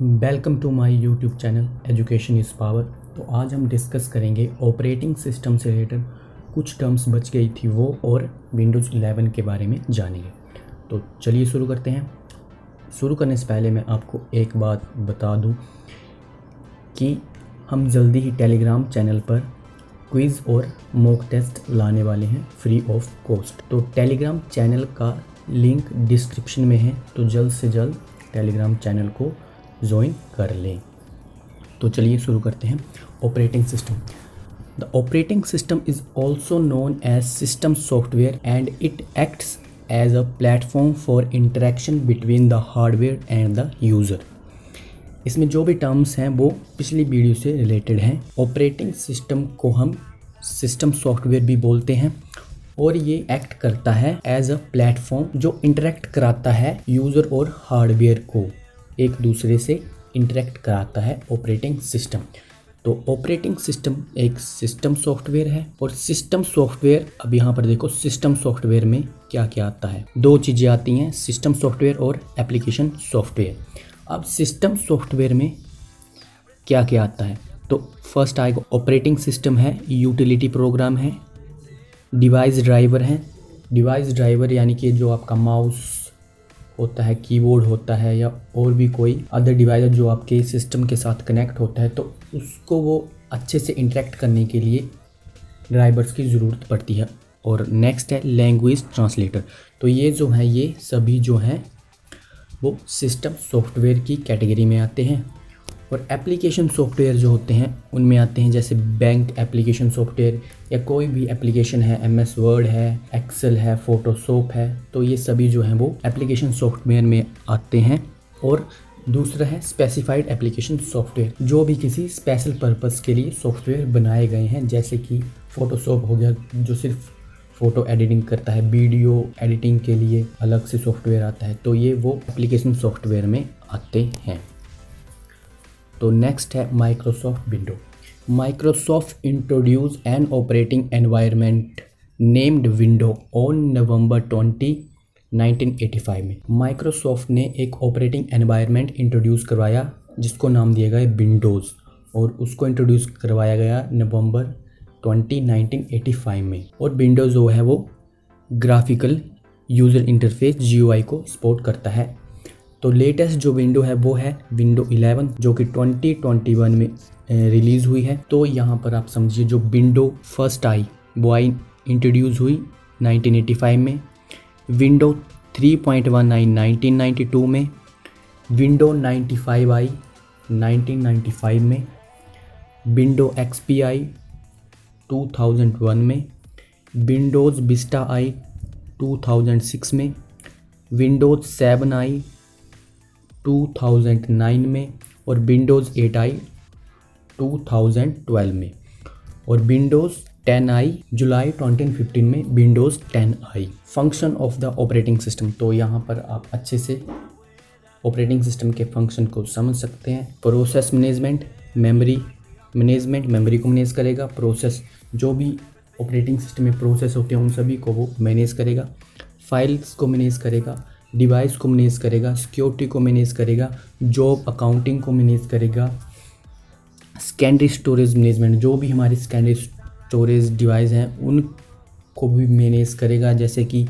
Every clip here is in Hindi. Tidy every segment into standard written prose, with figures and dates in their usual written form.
Welcome to my YouTube channel education is power. तो आज हम डिस्कस करेंगे ऑपरेटिंग सिस्टम से रिलेटेड कुछ टर्म्स बच गई थी वो और विंडोज़ 11 के बारे में जानेंगे। तो चलिए शुरू करते हैं। शुरू करने से पहले मैं आपको एक बात बता दूं कि हम जल्दी ही टेलीग्राम चैनल पर क्विज़ और मॉक टेस्ट लाने वाले हैं फ्री ऑफ कॉस्ट। तो टेलीग्राम चैनल का लिंक डिस्क्रिप्शन में है, तो जल्द से जल्द टेलीग्राम चैनल को ज्वाइन कर लें। तो चलिए शुरू करते हैं। Operating system. The operating system is also known as system software and it acts as a platform for interaction between the hardware and the user. इसमें जो भी टर्म्स हैं वो पिछली वीडियो से रिलेटेड हैं। ऑपरेटिंग सिस्टम को हम सिस्टम सॉफ्टवेयर भी बोलते हैं और ये एक्ट करता है एज अ प्लेटफॉर्म जो इंटरेक्ट कराता है यूज़र और हार्डवेयर को, एक दूसरे से इंटरेक्ट कराता है ऑपरेटिंग सिस्टम। तो ऑपरेटिंग सिस्टम एक सिस्टम सॉफ्टवेयर है और सिस्टम सॉफ्टवेयर, अब यहाँ पर देखो सिस्टम सॉफ्टवेयर में क्या क्या आता है। दो चीज़ें आती हैं, सिस्टम सॉफ्टवेयर और एप्लीकेशन सॉफ्टवेयर। अब सिस्टम सॉफ्टवेयर में क्या क्या आता है, तो फर्स्ट आएगा ऑपरेटिंग सिस्टम है, यूटिलिटी प्रोग्राम है, डिवाइस ड्राइवर है। डिवाइस ड्राइवर यानी कि जो आपका माउस होता है, कीबोर्ड होता है या और भी कोई अदर डिवाइस जो आपके सिस्टम के साथ कनेक्ट होता है, तो उसको वो अच्छे से इंटरेक्ट करने के लिए ड्राइवर्स की ज़रूरत पड़ती है। और नेक्स्ट है लैंग्वेज ट्रांसलेटर। तो ये जो है, ये सभी जो हैं वो सिस्टम सॉफ्टवेयर की कैटेगरी में आते हैं। और एप्लीकेशन सॉफ्टवेयर जो होते हैं उनमें आते हैं जैसे बैंक एप्लीकेशन सॉफ्टवेयर या कोई भी एप्लीकेशन है, MS वर्ड है, एक्सेल है, फोटोशॉप है, तो ये सभी जो हैं वो एप्लीकेशन सॉफ्टवेयर में आते हैं। और दूसरा है स्पेसिफाइड एप्लीकेशन सॉफ्टवेयर, जो भी किसी स्पेशल पर्पस के लिए सॉफ्टवेयर बनाए गए हैं, जैसे कि फोटोशॉप हो गया जो सिर्फ फ़ोटो एडिटिंग करता है, वीडियो एडिटिंग के लिए अलग से सॉफ्टवेयर आता है, तो ये वो एप्लीकेशन सॉफ्टवेयर में आते हैं। तो नेक्स्ट है Microsoft window. Microsoft introduce an operating environment named window on November 20, 1985 में। माइक्रोसॉफ्ट ने एक ऑपरेटिंग एनवायरनमेंट इंट्रोड्यूस करवाया जिसको नाम दिया गया विंडोज़, और उसको इंट्रोड्यूस करवाया गया नवंबर 20, 1985 में। और विंडोज़ जो है वो ग्राफिकल यूज़र इंटरफेस GUI को सपोर्ट करता है। तो लेटेस्ट जो विंडो है वो है विंडो 11 जो कि 2021 में रिलीज़ हुई है। तो यहाँ पर आप समझिए जो विंडो फर्स्ट आई वो इंट्रोड्यूस हुई 1985 में, विंडो 3.19 1992 में, विंडो 95 आई 1995 में, विंडो XP आई 2001 में, विंडोज़ विस्टा आई 2006 में, विंडोज़ 7 आई 2009 में, और विंडोज़ 8 आई 2012 में, और विंडोज़ 10 आई जुलाई 2015 में Windows 10 I. Function of the operating system, तो यहाँ पर आप अच्छे से ऑपरेटिंग सिस्टम के फंक्शन को समझ सकते हैं। Process management, memory management, memory को मैनेज करेगा। प्रोसेस, जो भी ऑपरेटिंग सिस्टम में प्रोसेस होते हैं उन सभी को वो मैनेज करेगा। फाइल्स को मैनेज करेगा, डिवाइस को मैनेज करेगा, सिक्योरिटी को मैनेज करेगा, जॉब अकाउंटिंग को मैनेज करेगा, सेकेंडरी स्टोरेज मैनेजमेंट, जो भी हमारी सेकेंडरी स्टोरेज डिवाइस हैं उनको भी मैनेज करेगा, जैसे कि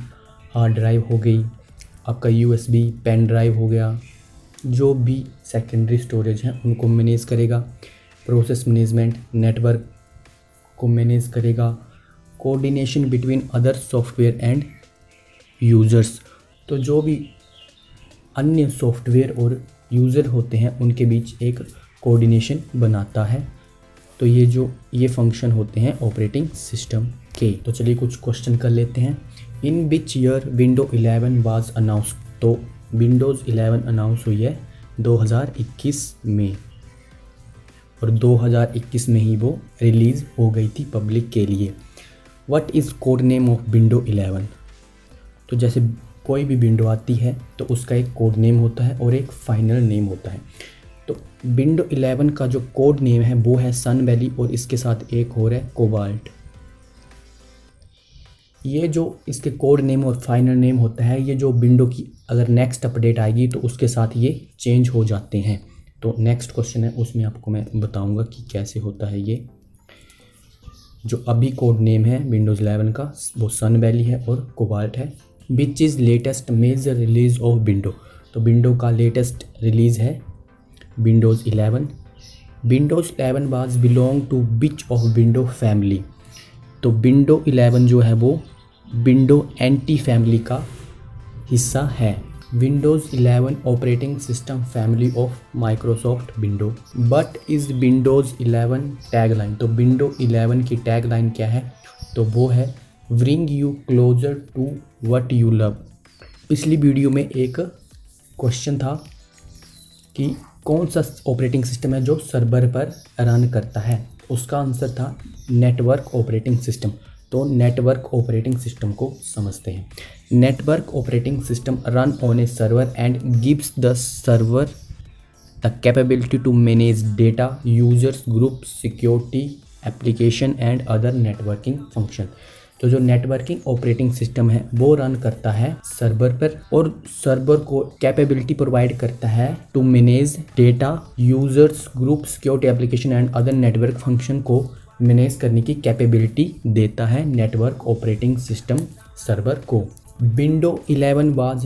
हार्ड ड्राइव हो गई, आपका USB पेन ड्राइव हो गया, जो भी सेकेंडरी स्टोरेज हैं उनको मैनेज करेगा। प्रोसेस मैनेजमेंट, नेटवर्क को मैनेज करेगा, coordination between other software end users, तो जो भी अन्य सॉफ्टवेयर और यूज़र होते हैं उनके बीच एक कोऑर्डिनेशन बनाता है। तो ये फंक्शन होते हैं ऑपरेटिंग सिस्टम के। तो चलिए कुछ क्वेश्चन कर लेते हैं। In which year window 11 was announce. तो विंडोज़ 11 अनाउंस हुई है 2021 में, और 2021 में ही वो रिलीज़ हो गई थी पब्लिक के लिए। What is code name of window 11। तो जैसे कोई भी विंडो आती है तो उसका एक कोड नेम होता है और एक फाइनल नेम होता है। तो विंडो 11 का जो कोड नेम है वो है सन वैली, और इसके साथ एक और है कोबाल्ट। ये जो इसके कोड नेम और फाइनल नेम होता है, ये जो विंडो की अगर नेक्स्ट अपडेट आएगी तो उसके साथ ये चेंज हो जाते हैं। तो नेक्स्ट क्वेश्चन है, उसमें आपको मैं बताऊंगा कि कैसे होता है ये। जो अभी कोड नेम है विंडोज़ 11 का वो सन वैली है और कोबाल्ट है। Which is latest major release of window, तो विंडो का लेटेस्ट रिलीज़ है Windows 11। Windows 11 was belong to which of window family, तो विंडो 11 जो है वो विंडो एंटी फैमिली का हिस्सा है। Windows 11 operating system family of Microsoft window. But is Windows 11 tagline, तो विंडो 11 की टैगलाइन क्या है, तो वो है bring you closer to what you love. पिछली वीडियो में एक क्वेश्चन था कि कौन सा ऑपरेटिंग सिस्टम है जो सर्वर पर रन करता है, उसका आंसर था नेटवर्क ऑपरेटिंग सिस्टम। तो नेटवर्क ऑपरेटिंग सिस्टम को समझते हैं। Network operating system run on a server and gives the server the capability to manage data, users, group, security, application and other networking function. तो जो नेटवर्किंग ऑपरेटिंग सिस्टम है वो रन करता है सर्वर पर और सर्वर को कैपेबिलिटी प्रोवाइड करता है to manage data, users, group, security, application and other network function को मैनेज करने की कैपेबिलिटी देता है नेटवर्क ऑपरेटिंग सिस्टम सर्वर को। Window 11 was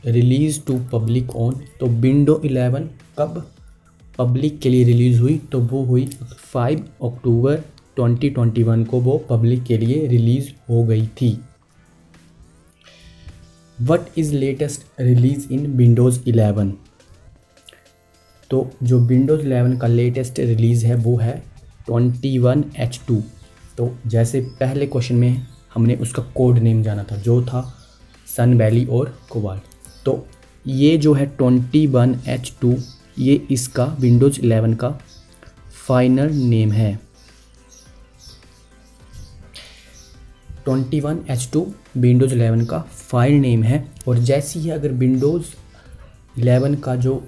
release to public on, तो विंडो 11 कब पब्लिक के लिए रिलीज़ हुई, तो वो हुई 5 अक्टूबर 2021 को वो पब्लिक के लिए रिलीज़ हो गई थी। What is latest release in Windows 11, तो जो विंडोज़ 11 का लेटेस्ट रिलीज़ है वो है 21H2। तो जैसे पहले क्वेश्चन में हमने उसका कोड नेम जाना था जो था सन वैली और कोबाल्ट, तो ये जो है 21H2 ये इसका विंडोज़ 11 का फाइनल नेम है। 21H2 विंडोज़ 11 का फाइल नेम है। और जैसे ही अगर विंडोज़ 11 का जो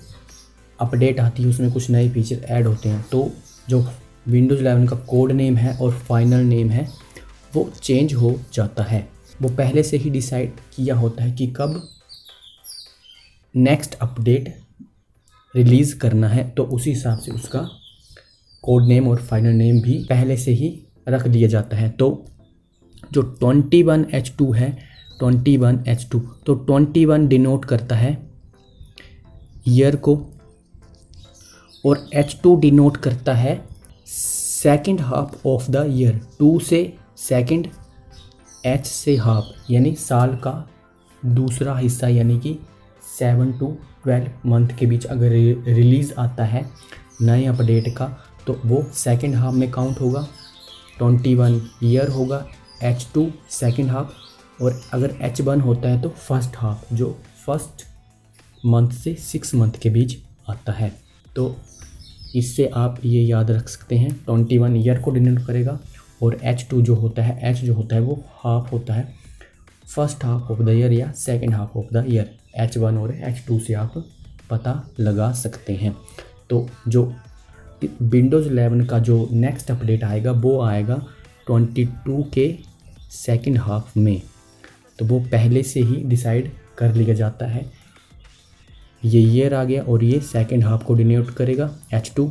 अपडेट आती है उसमें कुछ नए फीचर ऐड होते हैं तो जो विंडोज़ 11 का कोड नेम है और फाइनल नेम है वो चेंज हो जाता है। वो पहले से ही डिसाइड किया होता है कि कब नेक्स्ट अपडेट रिलीज़ करना है, तो उसी हिसाब से उसका कोड नेम और फाइनल नेम भी पहले से ही रख दिया जाता है। तो जो 21H2 है 21H2, तो 21 डिनोट करता है ईयर को और H2 डिनोट करता है second half of the year. 2 से सेकंड, H से हाफ यानी साल का दूसरा हिस्सा, यानी कि 7 to 12 मंथ के बीच अगर रिलीज़ आता है नए अपडेट का तो वो सेकंड हाफ में काउंट होगा। 21 ईयर होगा, H2 सेकंड हाफ, और अगर H1 होता है तो फर्स्ट हाफ जो फर्स्ट मंथ से 6 मंथ के बीच आता है। तो इससे आप ये याद रख सकते हैं 21 ईयर को डिनोट करेगा और H2 जो होता है, H जो होता है वो हाफ होता है, first half of the year या second half of the year. H1 और H2 से आप पता लगा सकते हैं। तो जो विंडोज़ 11 का जो नेक्स्ट अपडेट आएगा वो आएगा 22 के सेकंड हाफ में, तो वो पहले से ही डिसाइड कर लिया जाता है। ये ईयर आ गया और ये सेकंड हाफ को डिनोट करेगा H2,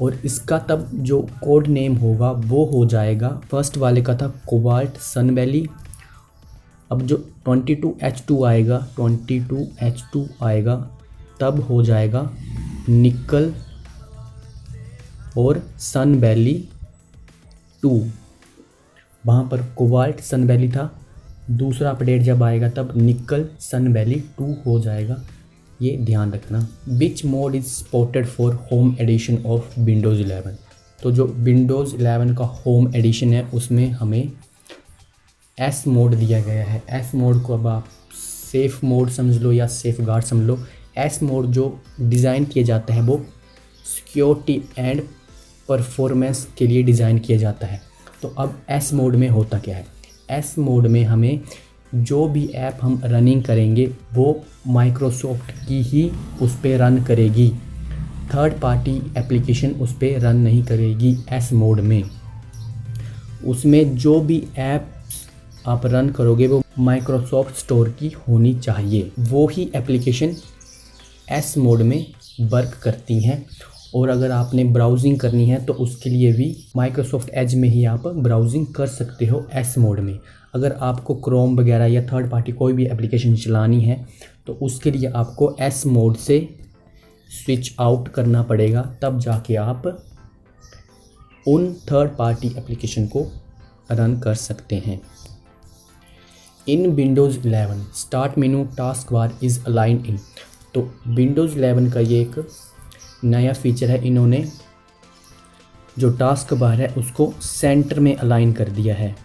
और इसका तब जो कोड नेम होगा वो हो जाएगा, फर्स्ट वाले का था कोबाल्ट सन वैली, अब जो 22H2 आएगा 22H2 आएगा तब हो जाएगा निकल और सन वैली 2। वहाँ पर कोबाल्ट सन वैली था, दूसरा अपडेट जब आएगा तब निकल सन वैली 2 हो जाएगा, ये ध्यान रखना। Which mode is supported for home edition of Windows 11, तो जो विंडोज़ 11 का होम एडिशन है उसमें हमें एस मोड दिया गया है। एस मोड को अब आप सेफ़ मोड समझ लो या सेफ गार्ड समझ लो। एस मोड जो डिज़ाइन किया जाता है वो सिक्योरिटी एंड परफॉर्मेंस के लिए डिज़ाइन किया जाता है। तो अब एस मोड में होता क्या है, एस मोड में हमें जो भी ऐप हम रनिंग करेंगे वो माइक्रोसॉफ्ट की ही उस पर रन करेगी, थर्ड पार्टी एप्लीकेशन उस पर रन नहीं करेगी। एस मोड में उसमें जो भी ऐप आप रन करोगे वो माइक्रोसॉफ्ट स्टोर की होनी चाहिए, वो ही एप्लीकेशन एस मोड में वर्क करती हैं। और अगर आपने ब्राउजिंग करनी है तो उसके लिए भी माइक्रोसॉफ्ट एज में ही आप ब्राउजिंग कर सकते हो एस मोड में। अगर आपको क्रोम वगैरह या थर्ड पार्टी कोई भी एप्लीकेशन चलानी है तो उसके लिए आपको एस मोड से स्विच आउट करना पड़ेगा, तब जाके आप उन थर्ड पार्टी एप्लीकेशन को रन कर सकते हैं। इन Windows 11 start menu task bar is aligned in. तो विंडोज़ 11 का ये एक नया फीचर है, इन्होंने जो टास्क बार है उसको सेंटर में अलाइन कर दिया है,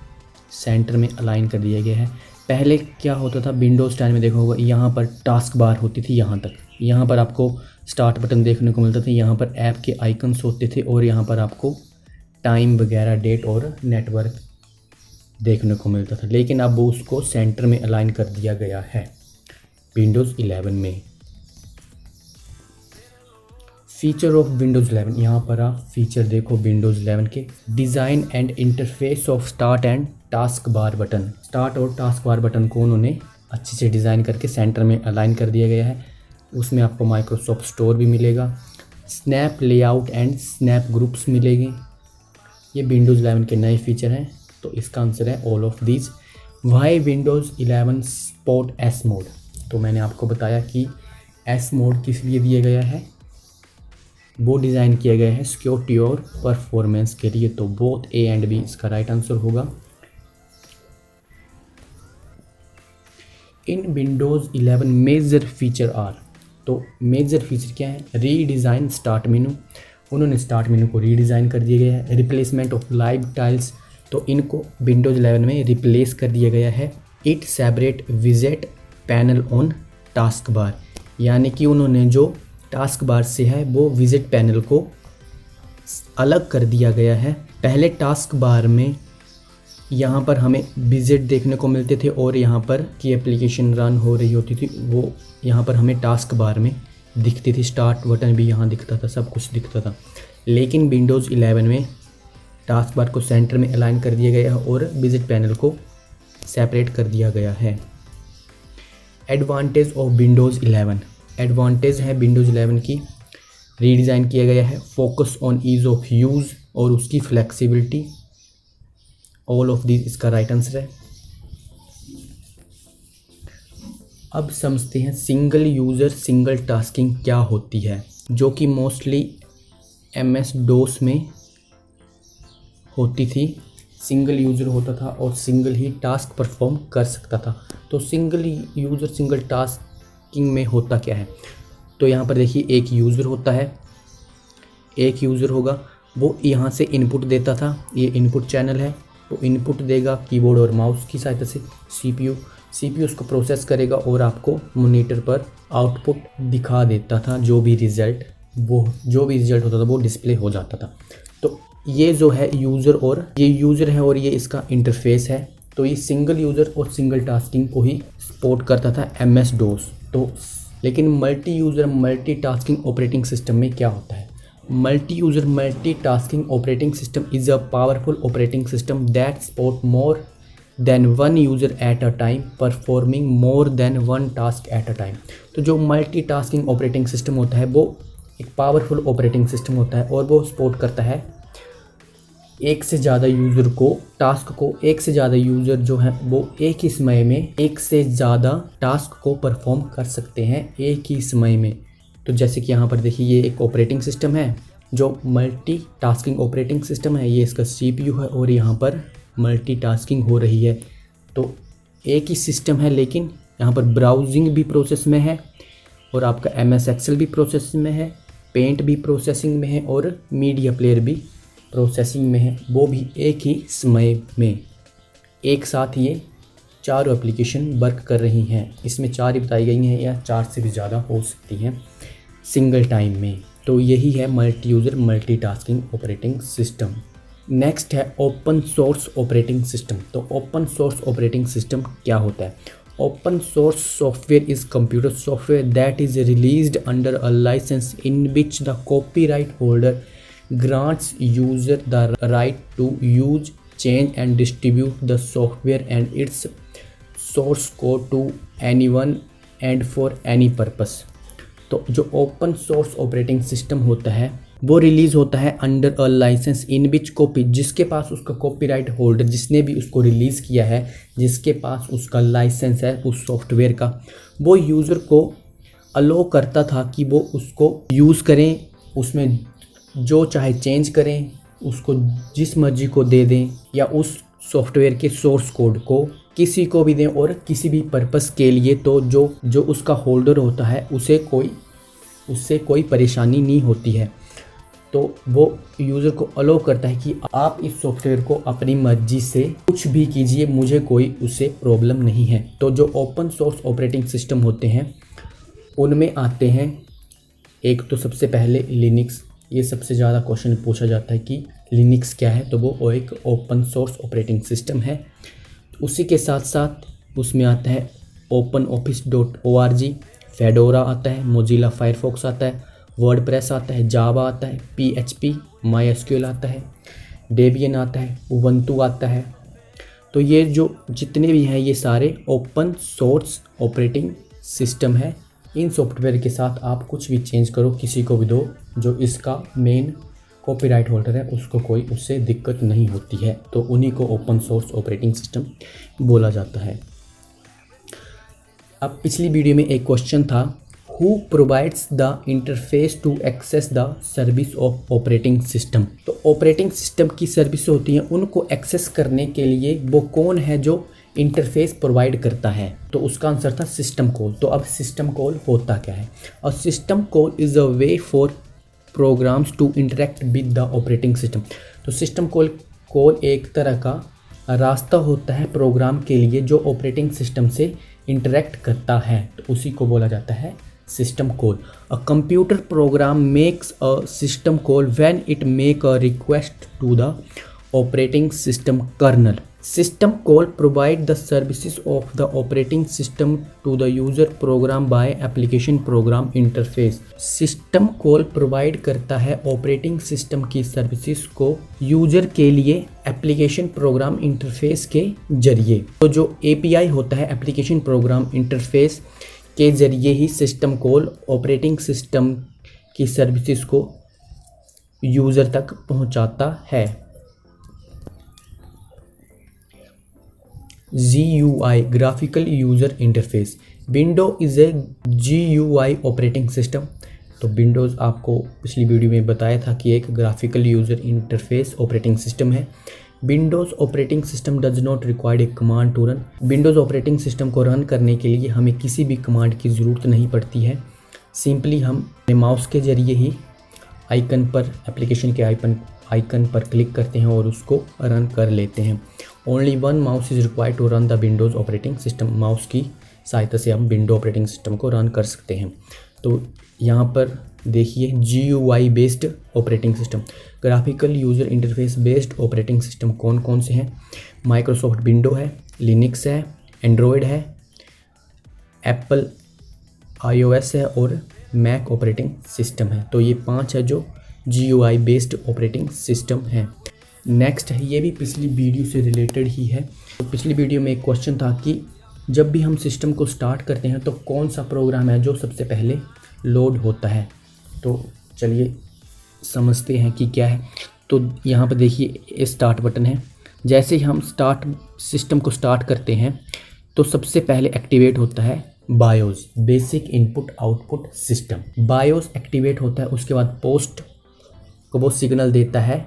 सेंटर में अलाइन कर दिया गया है। पहले क्या होता था विंडोज़ 10 में देखा होगा, यहाँ पर टास्क बार होती थी यहाँ तक, यहाँ पर आपको स्टार्ट बटन देखने को मिलता था, यहाँ पर ऐप के आइकन्स होते थे और यहाँ पर आपको टाइम वगैरह डेट और नेटवर्क देखने को मिलता था। लेकिन अब वो उसको सेंटर में अलाइन कर दिया गया है विंडोज़ 11 में। फीचर ऑफ विंडोज़ 11, यहाँ पर आप फीचर देखो विंडोज़ 11 के। Design and interface of start and task bar button. Start और टास्क बार बटन को उन्होंने अच्छे से डिज़ाइन करके सेंटर में अलाइन कर दिया गया है। उसमें आपको माइक्रोसॉफ्ट स्टोर भी मिलेगा, snap layout and snap groups मिलेंगे। ये विंडोज़ 11 के नए फीचर हैं, तो इसका आंसर है all of these. Why Windows 11 support S mode. तो मैंने आपको बताया कि एस मोड किस लिए दिया गया है, वो डिज़ाइन किया गया है सिक्योरिटी और परफॉर्मेंस के लिए। तो बोथ ए एंड बी इसका राइट आंसर होगा। In Windows 11 major feature are. तो मेजर फीचर क्या है, रीडिज़ाइन स्टार्ट मेनू, उन्होंने स्टार्ट मेनू को रीडिज़ाइन कर दिया गया है। रिप्लेसमेंट ऑफ लाइव टाइल्स, तो इनको विंडोज़ 11 में रिप्लेस कर दिया गया है। इट सेपरेट विजेट पैनल ऑन टास्क बार, यानी कि उन्होंने जो टास्क बार से है वो विजेट पैनल को अलग कर दिया गया है। पहले टास्क बार में यहाँ पर हमें विजेट देखने को मिलते थे और यहाँ पर की एप्लीकेशन रन हो रही होती थी, वो यहाँ पर हमें टास्क बार में दिखती थी। स्टार्ट बटन भी यहाँ दिखता था, सब कुछ दिखता था। लेकिन विंडोज़ 11 में टास्क बार को सेंटर में अलाइन कर दिया गया है और विजेट पैनल को सेपरेट कर दिया गया है। एडवांटेज ऑफ विंडोज़ 11, एडवांटेज है विंडोज़ 11 की, रीडिज़ाइन किया गया है। Focus on ease of use और उसकी फ्लेक्सिबिलिटी, ऑल ऑफ दिस इसका राइट आंसर है। अब समझते हैं सिंगल यूज़र सिंगल टास्किंग क्या होती है, जो कि मोस्टली MS DOS में होती थी। सिंगल यूज़र होता था और सिंगल ही टास्क परफॉर्म कर सकता था। तो सिंगल यूज़र सिंगल टास्किंग में होता क्या है, तो यहाँ पर देखिए एक यूज़र होता है, एक यूज़र होगा, वो यहाँ से इनपुट देता था, ये इनपुट चैनल है, वो इनपुट देगा कीबोर्ड और माउस की सहायता से। CPU उसको प्रोसेस करेगा और आपको मॉनिटर पर आउटपुट दिखा देता था। जो भी रिज़ल्ट होता था वो डिस्प्ले हो जाता था। तो ये जो है यूज़र, और ये यूज़र है और ये इसका इंटरफेस है। तो ये सिंगल यूज़र और सिंगल टास्किंग को ही सपोर्ट करता था MS DOS। तो लेकिन multi user multi tasking operating system में क्या होता है, multi user multi tasking operating system is a powerful operating system that support more than one user at a time performing more than one task at a time. तो जो मल्टी टास्किंग ऑपरेटिंग सिस्टम होता है वो एक पावरफुल ऑपरेटिंग सिस्टम होता है और वो सपोर्ट करता है एक से ज़्यादा यूज़र को, टास्क को। एक से ज़्यादा यूज़र जो है वो एक ही समय में एक से ज़्यादा टास्क को परफॉर्म कर सकते हैं एक ही समय में। तो जैसे कि यहाँ पर देखिए ये एक ऑपरेटिंग सिस्टम है जो मल्टी टास्किंग ऑपरेटिंग सिस्टम है, ये इसका CPU है और यहाँ पर मल्टी टास्किंग हो रही है। तो एक ही सिस्टम है, लेकिन यहाँ पर ब्राउजिंग भी प्रोसेस में है और आपका MS Excel भी प्रोसेस में है, पेंट भी प्रोसेसिंग में है और मीडिया प्लेयर भी प्रोसेसिंग में है, वो भी एक ही समय में। एक साथ ये चारों एप्लीकेशन वर्क कर रही हैं। इसमें 4 ही बताई गई हैं या 4 से भी ज़्यादा हो सकती हैं सिंगल टाइम में। तो यही है multi user multi tasking operating system. Next है ओपन सोर्स ऑपरेटिंग सिस्टम। तो ओपन सोर्स ऑपरेटिंग सिस्टम क्या होता है, open source software is computer software that is released under a license in which the copyright holder grants user the right to use, change and distribute the software and its source code to anyone and for any purpose। तो जो ओपन सोर्स ऑपरेटिंग सिस्टम होता है वो रिलीज होता है under a license in which copy, जिसके पास उसका कॉपीराइट होल्डर, जिसने भी उसको रिलीज़ किया है, जिसके पास उसका लाइसेंस है उस सॉफ्टवेयर का, वो यूज़र को अलो करता था कि वो उसको यूज़ करें, उसमें जो चाहे चेंज करें, उसको जिस मर्जी को दे दें, या उस सॉफ्टवेयर के सोर्स कोड को किसी को भी दें और किसी भी पर्पस के लिए। तो जो उसका होल्डर होता है उससे कोई परेशानी नहीं होती है। तो वो यूज़र को अलो करता है कि आप इस सॉफ्टवेयर को अपनी मर्जी से कुछ भी कीजिए, मुझे कोई उससे प्रॉब्लम नहीं है। तो जो ओपन सोर्स ऑपरेटिंग सिस्टम होते हैं उनमें आते हैं, एक तो सबसे पहले लिनक्स। ये सबसे ज़्यादा क्वेश्चन पूछा जाता है कि लिनक्स क्या है, तो वो एक ओपन सोर्स ऑपरेटिंग सिस्टम है। उसी के साथ साथ उसमें आता है OpenOffice.org, फेडोरा आता है, मोजिला फायरफॉक्स आता है, वर्डप्रेस आता है, जावा आता है, PHP, MySQL आता है, डेबियन आता है, उबंटू आता है। तो ये जो जितने भी हैं ये सारे ओपन सोर्स ऑपरेटिंग सिस्टम है। इन सॉफ्टवेयर के साथ आप कुछ भी चेंज करो, किसी को भी दो, जो इसका मेन कॉपीराइट होल्डर है उसको कोई उससे दिक्कत नहीं होती है। तो उन्हीं को ओपन सोर्स ऑपरेटिंग सिस्टम बोला जाता है। अब पिछली वीडियो में एक क्वेश्चन था, who provides the interface to access the service of operating system. तो ऑपरेटिंग सिस्टम की सर्विस होती हैं, उनको एक्सेस करने के लिए वो कौन है जो इंटरफेस प्रोवाइड करता है। तो उसका आंसर था सिस्टम कॉल। तो अब सिस्टम कॉल होता क्या है? और system call is a way for programs to interact with the operating system. तो सिस्टम कॉल एक तरह का रास्ता होता है प्रोग्राम के लिए जो ऑपरेटिंग सिस्टम से इंटरेक्ट करता है, तो उसी को बोला जाता है system call. A computer program makes a system call when it make a request to the operating system kernel. System call provide the services of the operating system to the user program by application program interface। System call provide करता है ऑपरेटिंग सिस्टम की सर्विसेज को यूजर के लिए एप्लीकेशन प्रोग्राम इंटरफेस के जरिए। तो जो API होता है एप्लीकेशन प्रोग्राम इंटरफेस के जरिए ही सिस्टम कॉल ऑपरेटिंग सिस्टम की सर्विसेज को यूज़र तक पहुंचाता है। GUI graphical user interface. Window is a GUI operating system. तो विंडोज़ आपको पिछली वीडियो में बताया था कि एक graphical user interface operating system है। Windows operating system does not required a command to run. Windows operating system को रन करने के लिए हमें किसी भी कमांड की ज़रूरत नहीं पड़ती है। सिंपली हम माउस के ज़रिए ही आइकन पर, एप्लीकेशन के आइकन पर क्लिक करते हैं और उसको रन कर लेते हैं। Only one mouse is required to run the Windows operating system. Mouse की सहायता से हम विंडो ऑपरेटिंग सिस्टम को रन कर सकते हैं। तो यहाँ पर देखिए GUI based operating system, graphical user interface based operating system कौन कौन से हैं? माइक्रोसॉफ्ट विंडो है, लिनक्स है, एंड्रॉयड है, एप्पल iOS है और मैक ऑपरेटिंग सिस्टम है। तो ये 5 है जो GUI बेस्ड ऑपरेटिंग सिस्टम है। नेक्स्ट है, ये भी पिछली वीडियो से रिलेटेड ही है। तो पिछली वीडियो में एक क्वेश्चन था कि जब भी हम सिस्टम को स्टार्ट करते हैं तो कौन सा प्रोग्राम है जो सबसे पहले लोड होता है। तो चलिए समझते हैं कि क्या है। तो यहाँ पर देखिए स्टार्ट बटन है। जैसे ही हम सिस्टम को स्टार्ट करते हैं तो सबसे पहले एक्टिवेट होता है BIOS, basic input output system. BIOS activate होता है, उसके बाद पोस्ट को वो सिग्नल देता है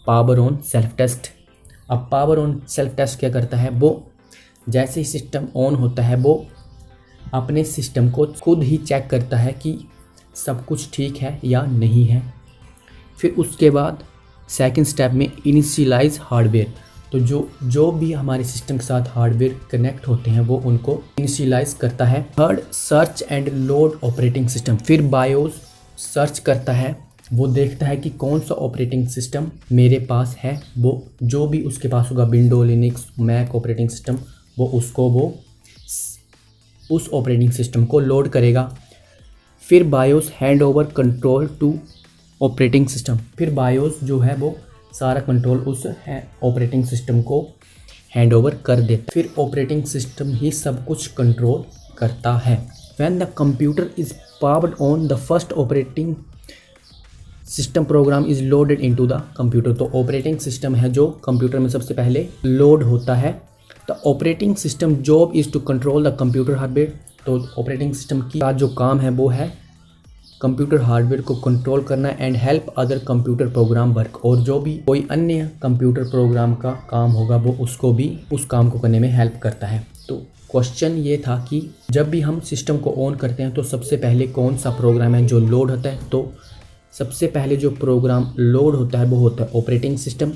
पावर ऑन सेल्फ टेस्ट। अब पावर ऑन सेल्फ टेस्ट क्या करता है, वो जैसे ही सिस्टम ऑन होता है वो अपने सिस्टम को खुद ही चेक करता है कि सब कुछ ठीक है या नहीं है। फिर उसके बाद सेकंड स्टेप में इनिशियलाइज हार्डवेयर। तो जो भी हमारे सिस्टम के साथ हार्डवेयर कनेक्ट होते हैं वो उनको इनिशियलाइज करता है। Third, search and load operating system. फिर BIOS सर्च करता है, वो देखता है कि कौन सा ऑपरेटिंग सिस्टम मेरे पास है। वो जो भी उसके पास होगा, window, Linux, Mac operating system, वो उस ऑपरेटिंग सिस्टम को लोड करेगा। फिर BIOS hand over control to operating system. फिर BIOS जो है वो सारा कंट्रोल उस ऑपरेटिंग सिस्टम को हैंड ओवर कर देता। फिर ऑपरेटिंग सिस्टम ही सब कुछ कंट्रोल करता है। When the computer is powered on the first operating system program is loaded into the computer. तो ऑपरेटिंग सिस्टम है जो कंप्यूटर में सबसे पहले लोड होता है। The operating system job is to control the computer hardware. तो ऑपरेटिंग सिस्टम की जो काम है वो है कंप्यूटर हार्डवेयर को कंट्रोल करना and help other computer program work. और जो भी कोई अन्य कंप्यूटर प्रोग्राम का काम होगा वो उसको भी उस काम को करने में हेल्प करता है। तो क्वेश्चन ये था कि जब भी हम सिस्टम को ऑन करते हैं तो सबसे पहले कौन सा प्रोग्राम है जो लोड होता है। तो सबसे पहले जो प्रोग्राम लोड होता है वो होता है ऑपरेटिंग सिस्टम।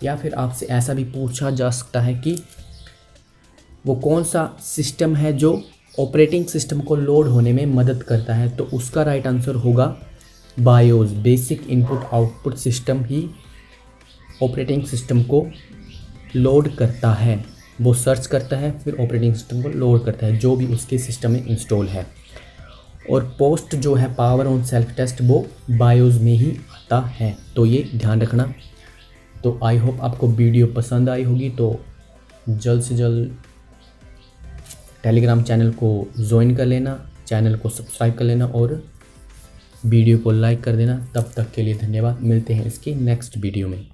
या फिर आपसे ऐसा भी पूछा जा सकता है कि वो कौन सा सिस्टम है जो ऑपरेटिंग सिस्टम को लोड होने में मदद करता है। तो उसका राइट आंसर होगा BIOS. Basic input output system ही ऑपरेटिंग सिस्टम को लोड करता है। वो सर्च करता है फिर ऑपरेटिंग सिस्टम को लोड करता है जो भी उसके सिस्टम में इंस्टॉल है। और पोस्ट जो है पावर ऑन सेल्फ टेस्ट वो बायोस में ही आता है। तो ये ध्यान रखना। तो आई होप आपको वीडियो पसंद आई होगी। तो जल्द से जल्द टेलीग्राम चैनल को ज्वाइन कर लेना, चैनल को सब्सक्राइब कर लेना और वीडियो को लाइक कर देना। तब तक के लिए धन्यवाद। मिलते हैं इसकी नेक्स्ट वीडियो में।